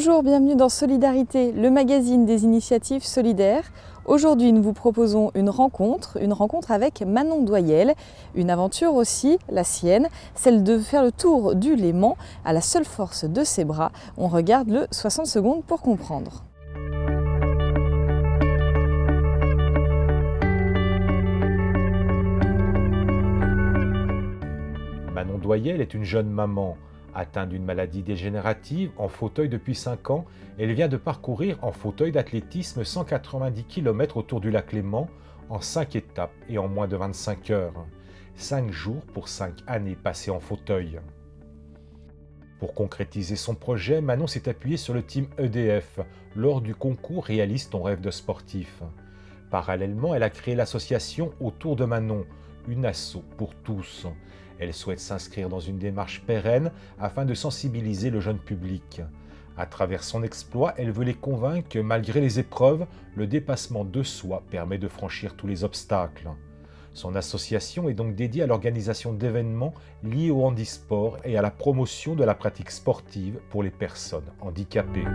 Bonjour, bienvenue dans Solidarité, le magazine des initiatives solidaires. Aujourd'hui, nous vous proposons une rencontre avec Manon Doyel, une aventure aussi, la sienne, celle de faire le tour du Léman à la seule force de ses bras. On regarde le 60 secondes pour comprendre. Manon Doyel est une jeune maman. Atteinte d'une maladie dégénérative, en fauteuil depuis 5 ans, elle vient de parcourir en fauteuil d'athlétisme 190 km autour du lac Léman en 5 étapes et en moins de 25 heures. 5 jours pour 5 années passées en fauteuil. Pour concrétiser son projet, Manon s'est appuyée sur le team EDF lors du concours Réalise ton rêve de sportif. Parallèlement, elle a créé l'association Autour de Manon, une asso pour tous. Elle souhaite s'inscrire dans une démarche pérenne afin de sensibiliser le jeune public. À travers son exploit, elle veut les convaincre que malgré les épreuves, le dépassement de soi permet de franchir tous les obstacles. Son association est donc dédiée à l'organisation d'événements liés au handisport et à la promotion de la pratique sportive pour les personnes handicapées.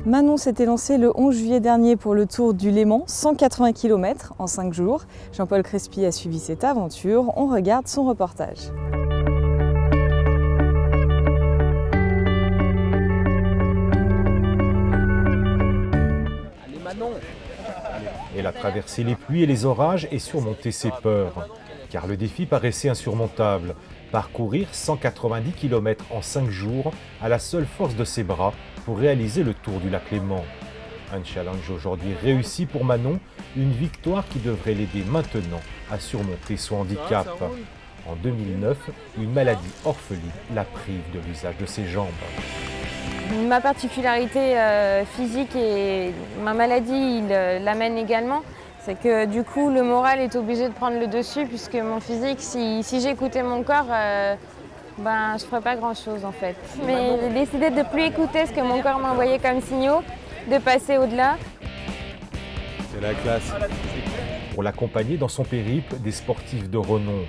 Manon s'était lancée le 11 juillet dernier pour le Tour du Léman, 180 km en 5 jours. Jean-Paul Crespi a suivi cette aventure. On regarde son reportage. Allez Manon! Elle a traversé les pluies et les orages et surmonté ses peurs. Car le défi paraissait insurmontable. Parcourir 190 km en 5 jours à la seule force de ses bras pour réaliser le tour du lac Léman. Un challenge aujourd'hui réussi pour Manon, une victoire qui devrait l'aider maintenant à surmonter son handicap. En 2009, une maladie orpheline la prive de l'usage de ses jambes. Ma particularité physique et ma maladie l'amène également. C'est que du coup, le moral est obligé de prendre le dessus puisque mon physique, si j'écoutais mon corps, je ne ferais pas grand-chose en fait. Mais j'ai décidé de ne plus écouter ce que mon corps m'envoyait comme signaux, de passer au-delà. C'est la classe. Pour l'accompagner dans son périple, des sportifs de renom.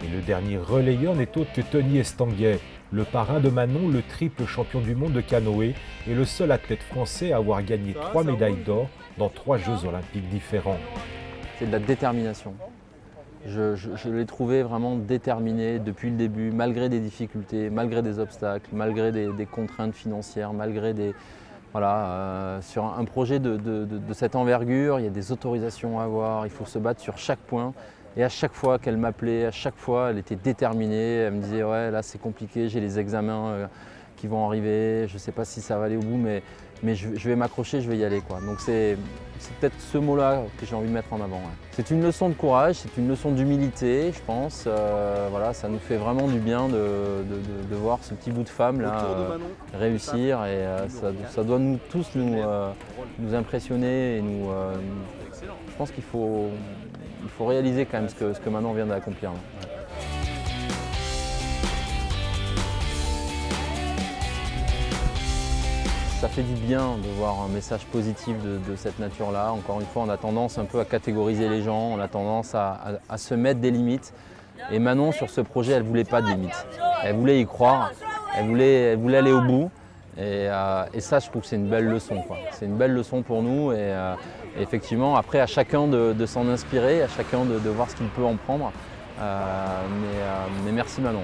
Et le dernier relayeur n'est autre que Tony Estanguet, le parrain de Manon, le triple champion du monde de canoë et le seul athlète français à avoir gagné 3 médailles d'or dans 3 Jeux olympiques différents. C'est de la détermination. Je l'ai trouvé vraiment déterminé depuis le début, malgré des difficultés, malgré des obstacles, malgré des contraintes financières, malgré des... Voilà, sur un projet de cette envergure, il y a des autorisations à avoir, il faut se battre sur chaque point. Et à chaque fois qu'elle m'appelait, à chaque fois, elle était déterminée. Elle me disait « ouais, là c'est compliqué, j'ai les examens qui vont arriver, je ne sais pas si ça va aller au bout, mais je vais m'accrocher, je vais y aller. » quoi. Donc c'est peut-être ce mot-là que j'ai envie de mettre en avant. Ouais. C'est une leçon de courage, c'est une leçon d'humilité, je pense. Voilà, ça nous fait vraiment du bien de voir ce petit bout de femme là réussir. Et ça doit nous tous nous impressionner. Et je pense qu'il faut réaliser quand même ce que Manon vient d'accomplir. Ça fait du bien de voir un message positif de cette nature-là. Encore une fois, on a tendance un peu à catégoriser les gens, on a tendance à se mettre des limites. Et Manon, sur ce projet, elle ne voulait pas de limites. Elle voulait y croire, elle voulait aller au bout. Et ça, je trouve que c'est une belle leçon. C'est une belle leçon pour nous. Et effectivement, après, à chacun de s'en inspirer, à chacun de voir ce qu'il peut en prendre. Mais merci Manon.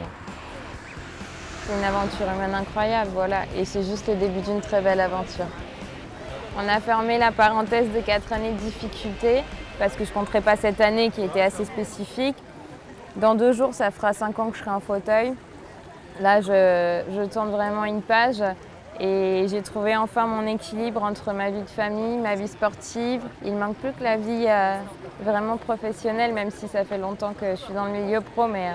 C'est une aventure humaine incroyable, voilà. Et c'est juste le début d'une très belle aventure. On a fermé la parenthèse de 4 années de difficultés parce que je ne compterai pas cette année qui était assez spécifique. Dans 2 jours, ça fera 5 ans que je serai en fauteuil. Là, je tourne vraiment une page. Et j'ai trouvé enfin mon équilibre entre ma vie de famille, ma vie sportive. Il ne manque plus que la vie vraiment professionnelle, même si ça fait longtemps que je suis dans le milieu pro, mais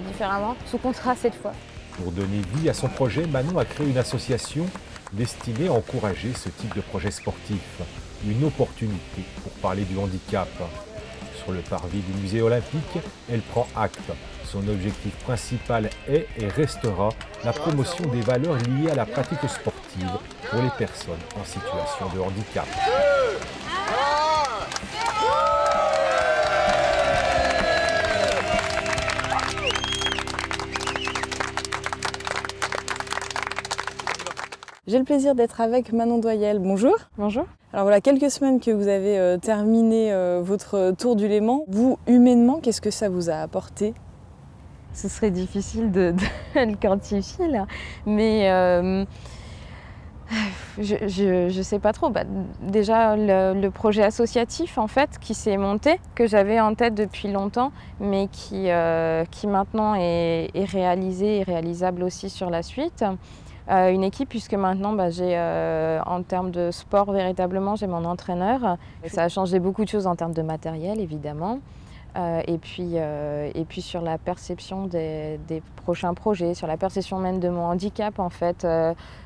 différemment, sous contrat cette fois. Pour donner vie à son projet, Manon a créé une association destinée à encourager ce type de projet sportif. Une opportunité pour parler du handicap. Sur le parvis du musée olympique, elle prend acte. Son objectif principal est et restera la promotion des valeurs liées à la pratique sportive pour les personnes en situation de handicap. J'ai le plaisir d'être avec Manon Doyel. Bonjour. Bonjour. Alors voilà, quelques semaines que vous avez terminé votre tour du Léman. Vous, humainement, qu'est-ce que ça vous a apporté? Ce serait difficile de le quantifier là, mais je sais pas trop. Déjà le projet associatif en fait qui s'est monté, que j'avais en tête depuis longtemps, mais qui maintenant est réalisé et réalisable aussi sur la suite. Une équipe puisque maintenant j'ai en termes de sport véritablement j'ai mon entraîneur. Et ça a changé beaucoup de choses en termes de matériel évidemment. Et puis sur la perception des prochains projets, sur la perception même de mon handicap en fait,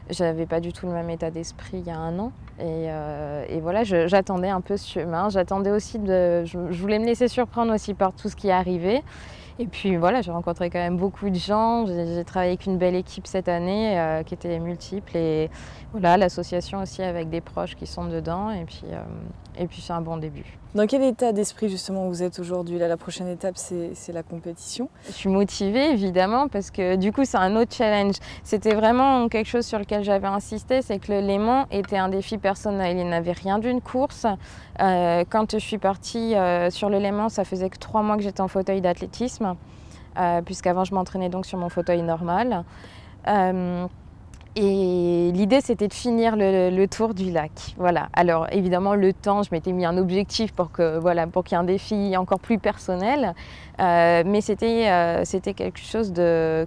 j'avais pas du tout le même état d'esprit il y a un an et voilà, j'attendais un peu ce chemin, j'attendais aussi je voulais me laisser surprendre aussi par tout ce qui est arrivé. Et puis voilà, j'ai rencontré quand même beaucoup de gens, j'ai travaillé avec une belle équipe cette année qui était multiple et voilà, l'association aussi avec des proches qui sont dedans et puis c'est un bon début. Dans quel état d'esprit justement vous êtes aujourd'hui? Là, la prochaine étape, c'est la compétition. Je suis motivée évidemment parce que du coup c'est un autre challenge. C'était vraiment quelque chose sur lequel j'avais insisté, c'est que le Léman était un défi personnel. Il n'avait rien d'une course. Quand je suis partie sur le Léman, ça faisait que 3 mois que j'étais en fauteuil d'athlétisme, puisqu'avant je m'entraînais donc sur mon fauteuil normal. Et l'idée, c'était de finir le tour du lac. Voilà. Alors, évidemment, le temps, je m'étais mis un objectif pour qu'il y ait un défi encore plus personnel. Mais c'était quelque chose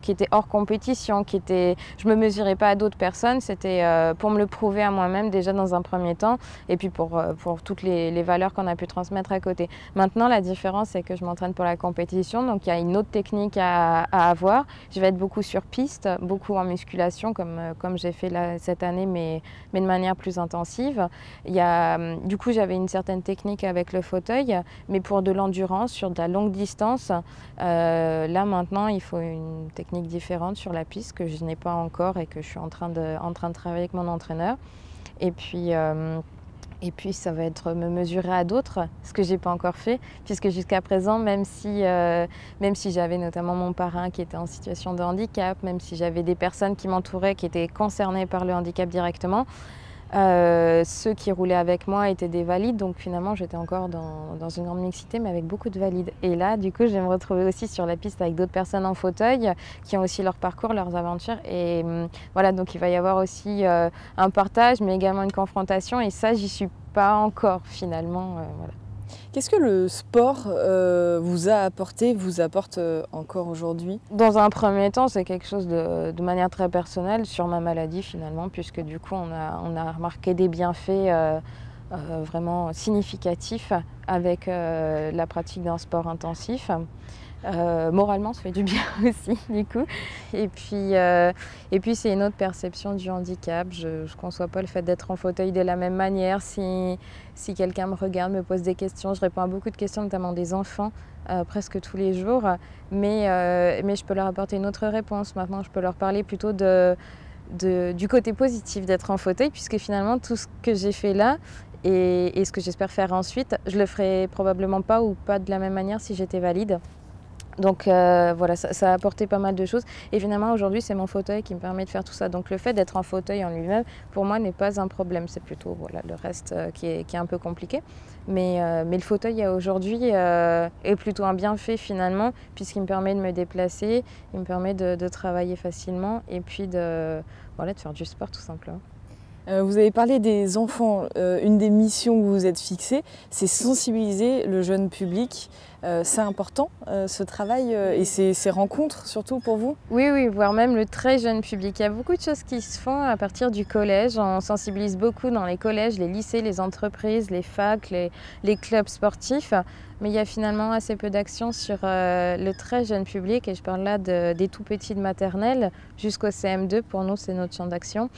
qui était hors compétition, je me mesurais pas à d'autres personnes. C'était pour me le prouver à moi-même déjà dans un premier temps, et puis pour toutes les valeurs qu'on a pu transmettre à côté. Maintenant, la différence, c'est que je m'entraîne pour la compétition, donc il y a une autre technique à avoir. Je vais être beaucoup sur piste, beaucoup en musculation, comme j'ai fait cette année, mais de manière plus intensive. Du coup, j'avais une certaine technique avec le fauteuil, mais pour de l'endurance, sur de la longue distance, là maintenant, il faut une technique différente sur la piste que je n'ai pas encore et que je suis en train de travailler avec mon entraîneur. Et puis ça va être me mesurer à d'autres, ce que j'ai pas encore fait, puisque jusqu'à présent, même si j'avais notamment mon parrain qui était en situation de handicap, même si j'avais des personnes qui m'entouraient qui étaient concernées par le handicap directement, ceux qui roulaient avec moi étaient des valides, donc finalement j'étais encore dans une grande mixité, mais avec beaucoup de valides. Et là, du coup, je vais me retrouver aussi sur la piste avec d'autres personnes en fauteuil qui ont aussi leur parcours, leurs aventures. Et voilà, donc il va y avoir aussi un partage, mais également une confrontation. Et ça, j'y suis pas encore finalement. Voilà. Qu'est-ce que le sport vous apporte encore aujourd'hui? Dans un premier temps, c'est quelque chose de manière très personnelle sur ma maladie finalement, puisque du coup on a remarqué des bienfaits vraiment significatifs avec la pratique d'un sport intensif. Moralement, ça fait du bien aussi, du coup. Et puis c'est une autre perception du handicap. Je ne conçois pas le fait d'être en fauteuil de la même manière. Si quelqu'un me regarde, me pose des questions, je réponds à beaucoup de questions, notamment des enfants, presque tous les jours. Mais je peux leur apporter une autre réponse. Maintenant, je peux leur parler plutôt du côté positif d'être en fauteuil, puisque finalement, tout ce que j'ai fait là, et ce que j'espère faire ensuite, je le ferai probablement pas ou pas de la même manière si j'étais valide. Donc voilà, ça a apporté pas mal de choses. Et finalement, aujourd'hui, c'est mon fauteuil qui me permet de faire tout ça. Donc le fait d'être en fauteuil en lui-même, pour moi, n'est pas un problème. C'est plutôt le reste qui est un peu compliqué. Mais le fauteuil aujourd'hui est plutôt un bienfait finalement, puisqu'il me permet de me déplacer, il me permet de travailler facilement et puis de faire du sport tout simplement. Vous avez parlé des enfants. Une des missions que vous vous êtes fixées, c'est sensibiliser le jeune public. C'est important ce travail et ces rencontres surtout pour vous? Oui, voire même le très jeune public. Il y a beaucoup de choses qui se font à partir du collège. On sensibilise beaucoup dans les collèges, les lycées, les entreprises, les facs, les clubs sportifs. Mais il y a finalement assez peu d'actions sur le très jeune public. Et je parle là des tout petits de maternelle jusqu'au CM2. Pour nous, c'est notre champ d'action.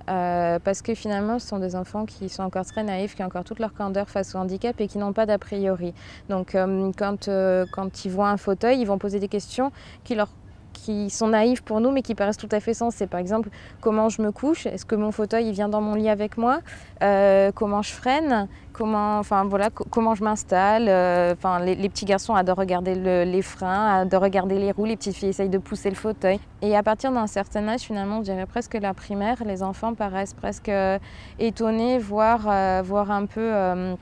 Parce que finalement, ce sont des enfants qui sont encore très naïfs, qui ont encore toute leur candeur face au handicap et qui n'ont pas d'a priori. Donc quand ils voient un fauteuil, ils vont poser des questions qui leur qui sont naïves pour nous, mais qui paraissent tout à fait sensées. Par exemple, comment je me couche, est-ce que mon fauteuil il vient dans mon lit avec moi, comment je freine, comment je m'installe. Les petits garçons adorent regarder les freins, adorent regarder les roues, les petites filles essayent de pousser le fauteuil. Et à partir d'un certain âge, finalement, je dirais presque la primaire, les enfants paraissent presque étonnés, voire un peu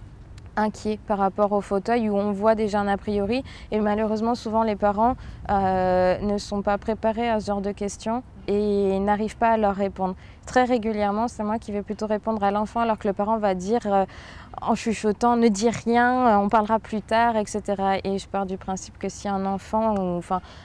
inquiets par rapport au fauteuil, où on voit déjà un a priori. Et malheureusement, souvent, les parents ne sont pas préparés à ce genre de questions et n'arrivent pas à leur répondre. Très régulièrement, c'est moi qui vais plutôt répondre à l'enfant, alors que le parent va dire en chuchotant « ne dis rien, on parlera plus tard », etc. Et je pars du principe que si un enfant, ou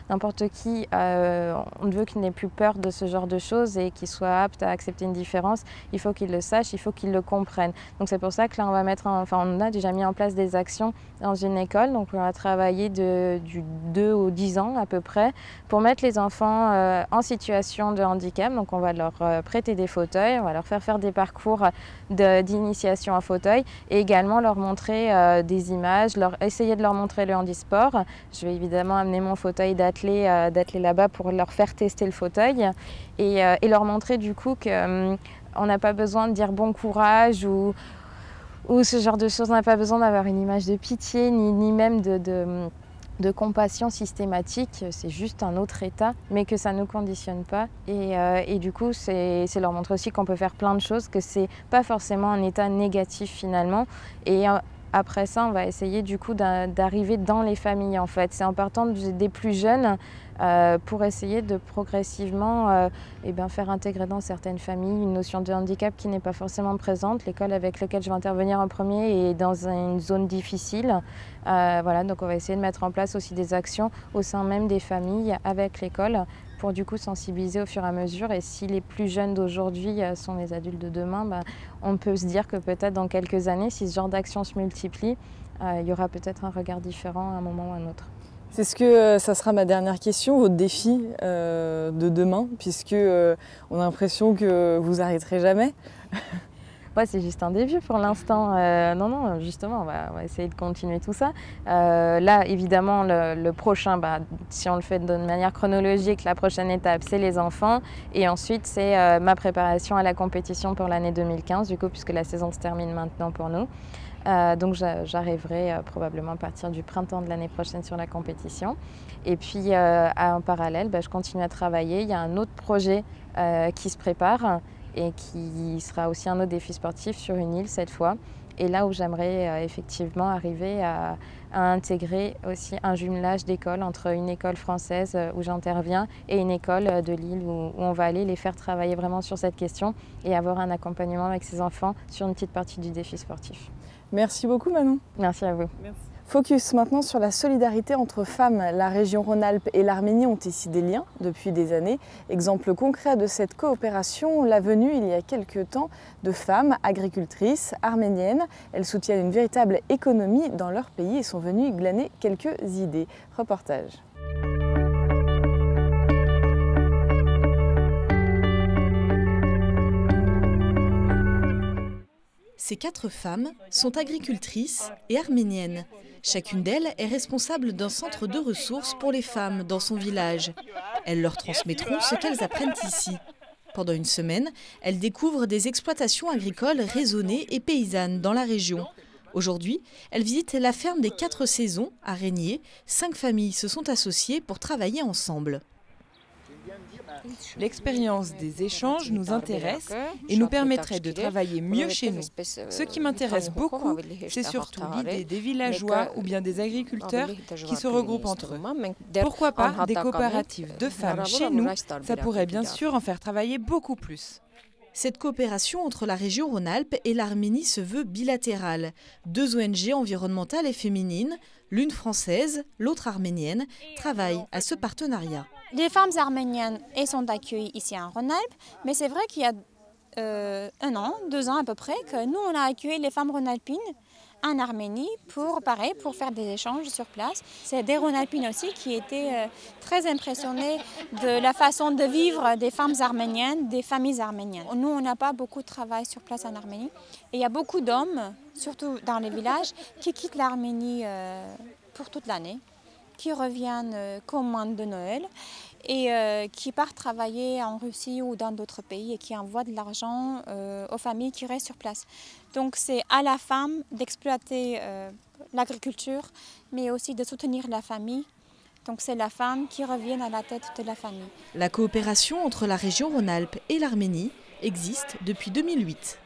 n'importe qui, on veut qu'il n'ait plus peur de ce genre de choses et qu'il soit apte à accepter une différence, il faut qu'il le sache, il faut qu'il le comprenne. Donc c'est pour ça que là, on a déjà mis en place des actions dans une école. Donc on va travailler du 2 au 10 ans à peu près pour mettre les enfants en situation de handicap. Donc on va leur prêter des fauteuils, on va leur faire des parcours d'initiation en fauteuil et également leur montrer des images, essayer de leur montrer le handisport. Je vais évidemment amener mon fauteuil d'athlée là-bas pour leur faire tester le fauteuil et leur montrer du coup qu'on n'a pas besoin de dire bon courage ou ce genre de choses. On n'a pas besoin d'avoir une image de pitié ni même de compassion systématique, c'est juste un autre état, mais que ça ne nous conditionne pas. Et du coup, c'est leur montrer aussi qu'on peut faire plein de choses, que c'est pas forcément un état négatif finalement. Et après ça, on va essayer du coup d'arriver dans les familles en fait. C'est en partant des plus jeunes pour essayer de progressivement faire intégrer dans certaines familles une notion de handicap qui n'est pas forcément présente. L'école avec laquelle je vais intervenir en premier est dans une zone difficile. Donc on va essayer de mettre en place aussi des actions au sein même des familles avec l'école pour du coup sensibiliser au fur et à mesure. Et si les plus jeunes d'aujourd'hui sont les adultes de demain, on peut se dire que peut-être dans quelques années, si ce genre d'actions se multiplie, il y aura peut-être un regard différent à un moment ou à un autre. C'est ce que ça sera ma dernière question, votre défi de demain, puisque on a l'impression que vous n'arrêterez jamais. Ouais, c'est juste un début pour l'instant. Non, justement, on va essayer de continuer tout ça. Là, évidemment, le prochain, si on le fait de manière chronologique, la prochaine étape, c'est les enfants. Et ensuite, c'est ma préparation à la compétition pour l'année 2015, du coup, puisque la saison se termine maintenant pour nous. Donc j'arriverai probablement à partir du printemps de l'année prochaine sur la compétition. Et puis en parallèle, je continue à travailler. Il y a un autre projet qui se prépare et qui sera aussi un autre défi sportif sur une île cette fois. Et là où j'aimerais effectivement arriver à intégrer aussi un jumelage d'écoles entre une école française où j'interviens et une école de Lille où on va aller les faire travailler vraiment sur cette question et avoir un accompagnement avec ces enfants sur une petite partie du défi sportif. Merci beaucoup Manon. Merci à vous. Merci. Focus maintenant sur la solidarité entre femmes. La région Rhône-Alpes et l'Arménie ont ici des liens depuis des années. Exemple concret de cette coopération, la venue il y a quelques temps de femmes agricultrices arméniennes. Elles soutiennent une véritable économie dans leur pays et sont venues glaner quelques idées. Reportage. Ces 4 femmes sont agricultrices et arméniennes. Chacune d'elles est responsable d'un centre de ressources pour les femmes dans son village. Elles leur transmettront ce qu'elles apprennent ici. Pendant une semaine, elles découvrent des exploitations agricoles raisonnées et paysannes dans la région. Aujourd'hui, elles visitent la ferme des 4 saisons à Régnier. 5 familles se sont associées pour travailler ensemble. L'expérience des échanges nous intéresse et nous permettrait de travailler mieux chez nous. Ce qui m'intéresse beaucoup, c'est surtout l'idée des villageois ou bien des agriculteurs qui se regroupent entre eux. Pourquoi pas des coopératives de femmes chez nous? Ça pourrait bien sûr en faire travailler beaucoup plus. Cette coopération entre la région Rhône-Alpes et l'Arménie se veut bilatérale. 2 ONG environnementales et féminines, l'une française, l'autre arménienne, travaillent à ce partenariat. Les femmes arméniennes sont accueillies ici en Rhône-Alpes, mais c'est vrai qu'il y a 1 an, 2 ans à peu près, que nous on a accueilli les femmes rhône-alpines en Arménie pour faire des échanges sur place. C'est des rhône-alpines aussi qui étaient très impressionnées de la façon de vivre des femmes arméniennes, des familles arméniennes. Nous on n'a pas beaucoup de travail sur place en Arménie et il y a beaucoup d'hommes, surtout dans les villages, qui quittent l'Arménie pour toute l'année, qui reviennent qu'au moment de Noël. et qui partent travailler en Russie ou dans d'autres pays et qui envoient de l'argent aux familles qui restent sur place. Donc c'est à la femme d'exploiter l'agriculture, mais aussi de soutenir la famille. Donc c'est la femme qui revient à la tête de la famille. La coopération entre la région Rhône-Alpes et l'Arménie existe depuis 2008.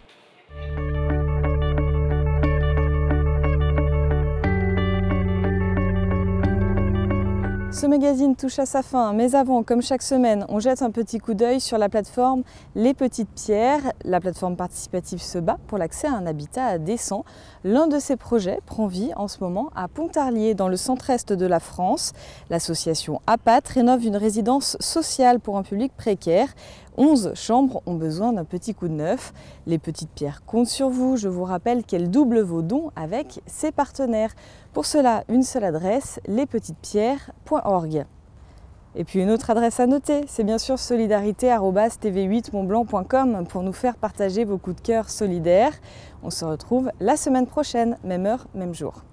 Ce magazine touche à sa fin, mais avant, comme chaque semaine, on jette un petit coup d'œil sur la plateforme Les Petites Pierres. La plateforme participative se bat pour l'accès à un habitat décent. L'un de ces projets prend vie en ce moment à Pontarlier, dans le centre-est de la France. L'association APAT rénove une résidence sociale pour un public précaire. 11 chambres ont besoin d'un petit coup de neuf. Les Petites Pierres comptent sur vous. Je vous rappelle qu'elles doublent vos dons avec ses partenaires. Pour cela, une seule adresse, lespetitespierres.org. Et puis une autre adresse à noter, c'est bien sûr solidarité@tv8montblanc.com pour nous faire partager vos coups de cœur solidaires. On se retrouve la semaine prochaine, même heure, même jour.